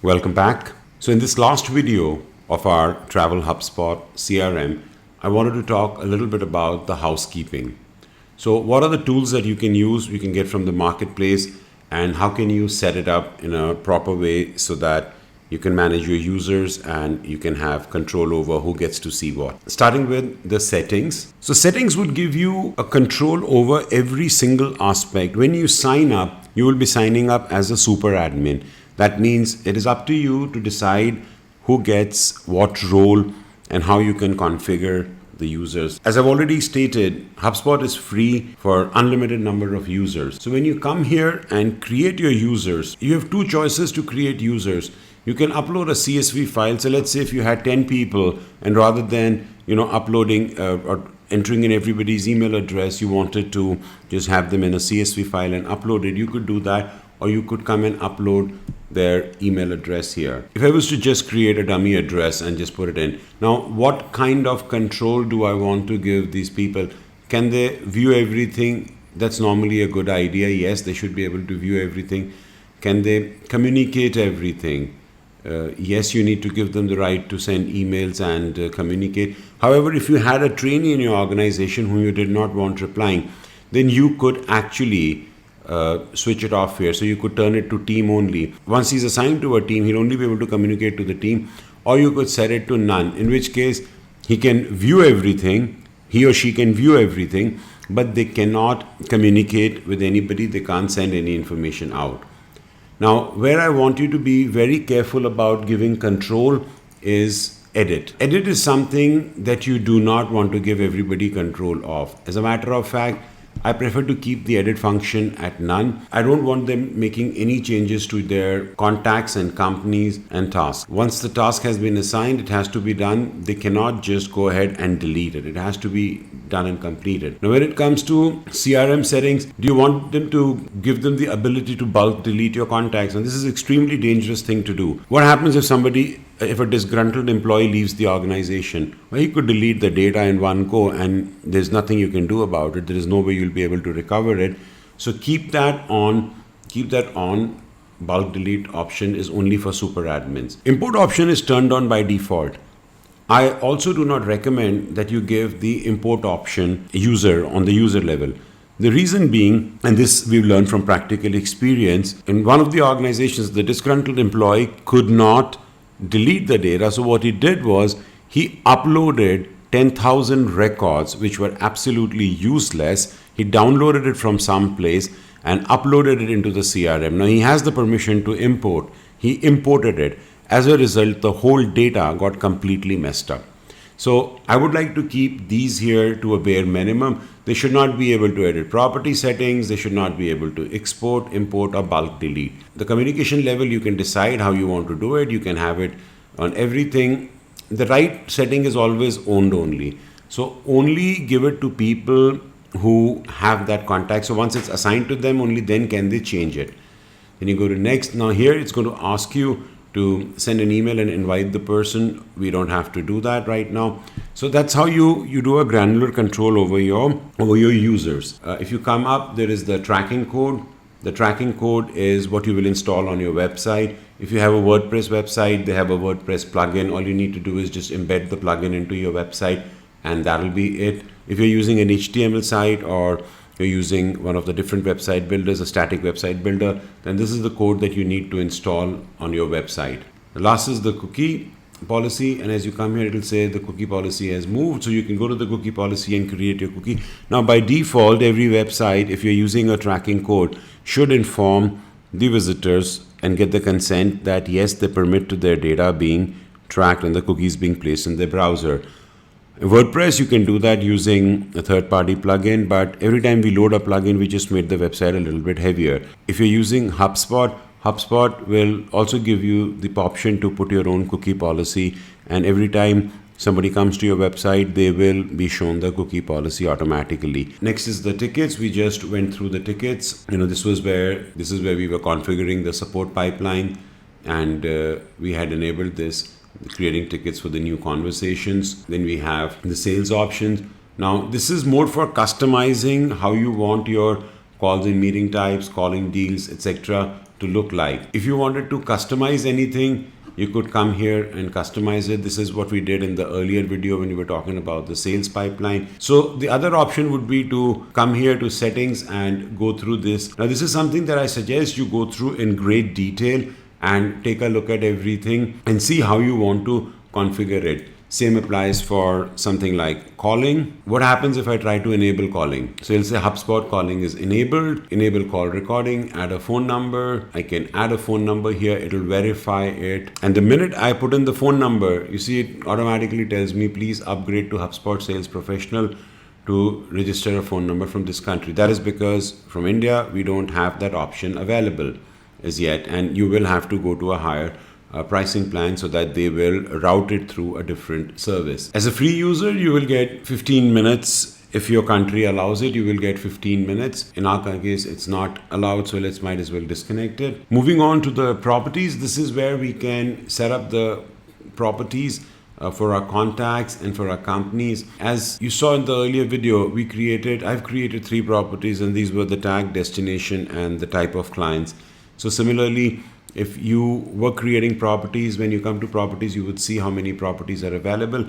Welcome back. So in this last video of our Travel HubSpot CRM, I wanted to talk a little bit about the housekeeping. So what are the tools that you can use, you can get from the marketplace, and how can you set it up in a proper way so that you can manage your users and you can have control over who gets to see what. Starting with the settings. So settings would give you a control over every single aspect. When you sign up, you will be signing up as a super admin. That means it is up to you to decide who gets what role and how you can configure the users. As I've already stated, HubSpot is free for unlimited number of users. So when you come here and create your users, you have two choices to create users. You can upload a CSV file. So let's say if you had 10 people and rather than uploading or entering in everybody's email address, you wanted to just have them in a CSV file and upload it, you could do that, or you could come and upload their email address here. If I was to just create a dummy address and just put it in, now what kind of control do I want to give these people? Can they view everything? That's normally a good idea. Yes, they should be able to view everything. Can they communicate everything? Yes, you need to give them the right to send emails and communicate. However, if you had a trainee in your organization whom you did not want replying, then you could actually switch it off here. So you could turn it to team only. Once he's assigned to a team, he'll only be able to communicate to the team, or you could set it to none, in which case he can view everything, he or she can view everything, but they cannot communicate with anybody, they can't send any information out. Now, where I want you to be very careful about giving control is edit. Edit is something that you do not want to give everybody control of. As a matter of fact, I prefer to keep the edit function at none. I don't want them making any changes to their contacts and companies and tasks. Once the task has been assigned, it has to be done. They cannot just go ahead and delete it. It has to be done and completed. Now, when it comes to CRM settings, do you want them to give them the ability to bulk delete your contacts? And this is an extremely dangerous thing to do. What happens if a disgruntled employee leaves the organization? Well, he could delete the data in one go and there's nothing you can do about it. There is no way you'll be able to recover it. So keep that on. Bulk delete option is only for super admins. Import option is turned on by default. I also do not recommend that you give the import option user on the user level. The reason being, and this we've learned from practical experience, in one of the organizations, the disgruntled employee could not delete the data. So what he did was he uploaded 10,000 records which were absolutely useless. He downloaded it from some place and uploaded it into the CRM. Now he has the permission to import. He imported it. As a result, the whole data got completely messed up. So I would like to keep these here to a bare minimum. They should not be able to edit property settings. They should not be able to export, import, or bulk delete. The communication level, you can decide how you want to do it. You can have it on everything. The right setting is always owned only. So only give it to people who have that contact. So once it's assigned to them, only then can they change it. Then you go to next. Now here it's going to ask you to send an email and invite the person. We don't have to do that right now. So that's how you do a granular control over your users. If you come up, there is the tracking code. The tracking code is what you will install on your website. If you have a WordPress website, they have a WordPress plugin. All you need to do is just embed the plugin into your website and that'll be it. If you're using an HTML site or you're using one of the different website builders, a static website builder, then this is the code that you need to install on your website. The last is the cookie policy, and as you come here, it will say the cookie policy has moved. So you can go to the cookie policy and create your cookie. Now, by default, every website, if you're using a tracking code, should inform the visitors and get the consent that yes, they permit to their data being tracked and the cookies being placed in their browser. WordPress, you can do that using a third-party plugin, but every time we load a plugin, we just made the website a little bit heavier. If you're using HubSpot, HubSpot will also give you the option to put your own cookie policy, and every time somebody comes to your website, they will be shown the cookie policy automatically. Next is the tickets. We just went through the tickets. This is where we were configuring the support pipeline, and we had enabled this, creating tickets for the new conversations. Then we have the sales options. Now, this is more for customizing how you want your calls and meeting types, calling deals, etc. to look like. If you wanted to customize anything, you could come here and customize it. This is what we did in the earlier video when we were talking about the sales pipeline. So the other option would be to come here to settings and go through this. Now this is something that I suggest you go through in great detail and take a look at everything and see how you want to configure it. Same applies for something like calling. What happens if I try to enable calling? So it'll say HubSpot calling is enabled, enable call recording, add a phone number. I can add a phone number here, it'll verify it. And the minute I put in the phone number, you see it automatically tells me, please upgrade to HubSpot Sales Professional to register a phone number from this country. That is because from India, we don't have that option available as yet. And you will have to go to a higher pricing plan so that they will route it through a different service. As a free user, you will get 15 minutes. If your country allows it, you will get 15 minutes. In our case, it's not allowed, so might as well disconnect it. Moving on to the properties, this is where we can set up the properties for our contacts and for our companies. As you saw in the earlier video, I've created 3 properties, and these were the tag, destination, and the type of clients. So similarly, if you were creating properties, when you come to properties, you would see how many properties are available.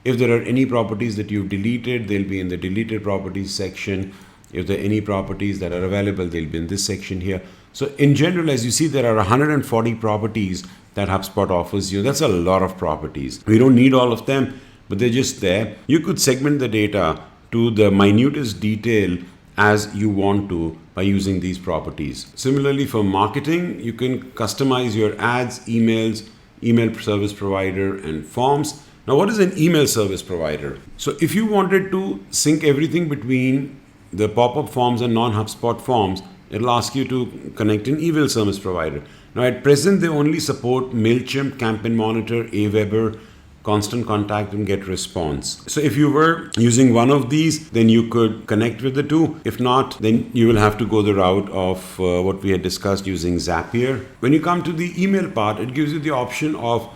If there are any properties that you've deleted, they'll be in the deleted properties section. If there are any properties that are available, they'll be in this section here. So in general, as you see, there are 140 properties that HubSpot offers you. That's a lot of properties. We don't need all of them, but they're just there. You could segment the data to the minutest detail as you want to by using these properties. Similarly, for marketing, you can customize your ads, emails, email service provider, and forms. Now, what is an email service provider? So if you wanted to sync everything between the pop-up forms and non-HubSpot forms, it'll ask you to connect an email service provider. Now, at present, they only support MailChimp, Campaign Monitor, Aweber, Constant Contact, and Get Response. So if you were using one of these, then you could connect with the two. If not, then you will have to go the route of what we had discussed using Zapier. When you come to the email part, it gives you the option of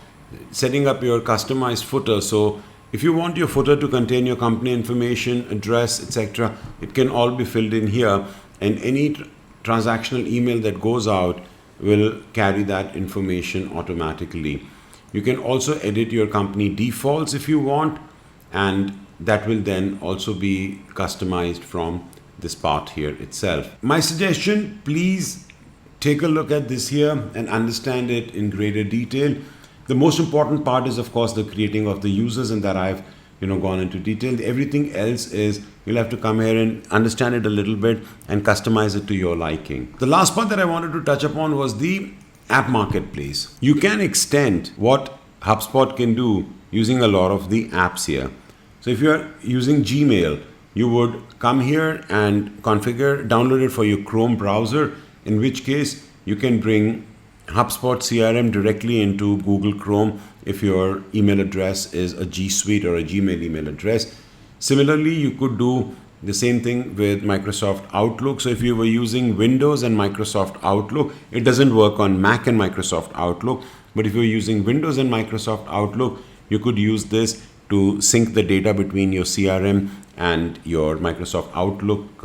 setting up your customized footer. So if you want your footer to contain your company information, address, etc., it can all be filled in here, and any transactional email that goes out will carry that information automatically. You can also edit your company defaults if you want, and that will then also be customized from this part here itself. My suggestion, please take a look at this here and understand it in greater detail. The most important part is, of course, the creating of the users, and that I've gone into detail. Everything else is you'll have to come here and understand it a little bit and customize it to your liking. The last part that I wanted to touch upon was the app marketplace. You can extend what HubSpot can do using a lot of the apps here. So if you're using Gmail, you would come here and download it for your Chrome browser, in which case you can bring HubSpot CRM directly into Google Chrome if your email address is a G Suite or a Gmail email address. Similarly, you could do the same thing with Microsoft Outlook. So if you were using Windows and Microsoft Outlook, it doesn't work on Mac and Microsoft Outlook. But if you're using Windows and Microsoft Outlook, you could use this to sync the data between your CRM and your Microsoft Outlook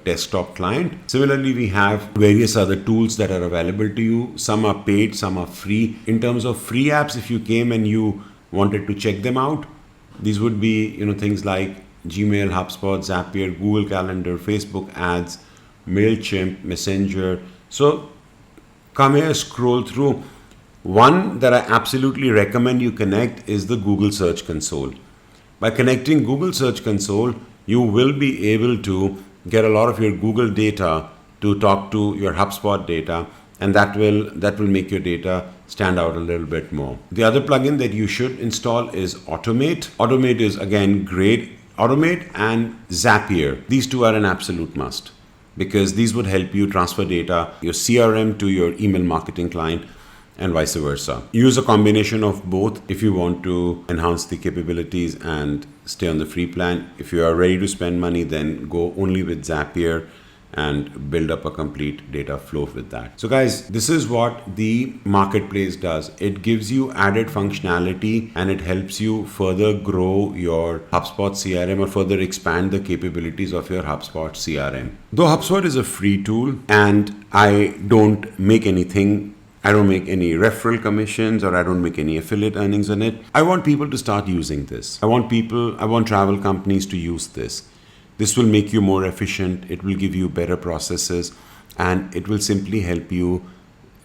desktop client. Similarly, we have various other tools that are available to you. Some are paid, some are free. In terms of free apps, if you came and you wanted to check them out, these would be things like Gmail, HubSpot, Zapier, Google Calendar, Facebook ads, MailChimp, Messenger. So come here, scroll through. One that I absolutely recommend you connect is the Google Search Console. By connecting Google Search Console, you will be able to get a lot of your Google data to talk to your HubSpot data, and that will make your data stand out a little bit more. The other plugin that you should install is Automate. Automate is again great. Automate and Zapier. These two are an absolute must, because these would help you transfer data, your CRM to your email marketing client, and vice versa. Use a combination of both if you want to enhance the capabilities and stay on the free plan. If you are ready to spend money, then go only with Zapier and build up a complete data flow with that. So guys, this is what the marketplace does. It gives you added functionality and it helps you further grow your HubSpot CRM or further expand the capabilities of your HubSpot CRM. Though HubSpot is a free tool and I don't make anything, I don't make any referral commissions or I don't make any affiliate earnings on it. I want people to start using this. I want travel companies to use this. This will make you more efficient. It will give you better processes and it will simply help you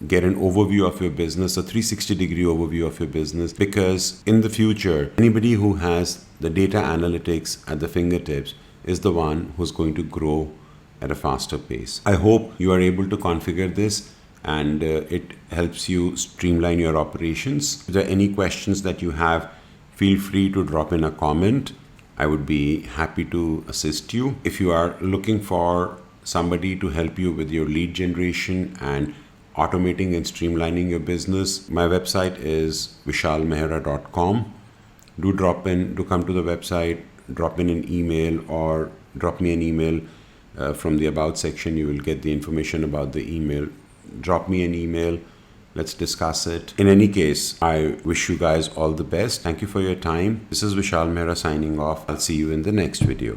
get an overview of your business, a 360-degree overview of your business, because in the future, anybody who has the data analytics at the fingertips is the one who's going to grow at a faster pace. I hope you are able to configure this and it helps you streamline your operations. If there are any questions that you have, feel free to drop in a comment. I would be happy to assist you. If you are looking for somebody to help you with your lead generation and automating and streamlining your business, my website is vishalmehra.com. Do come to the website, drop in an email or drop me an email from the About section. You will get the information about the email. Drop me an email. Let's discuss it. In any case, I wish you guys all the best. Thank you for your time. This is Vishal Mehra signing off. I'll see you in the next video.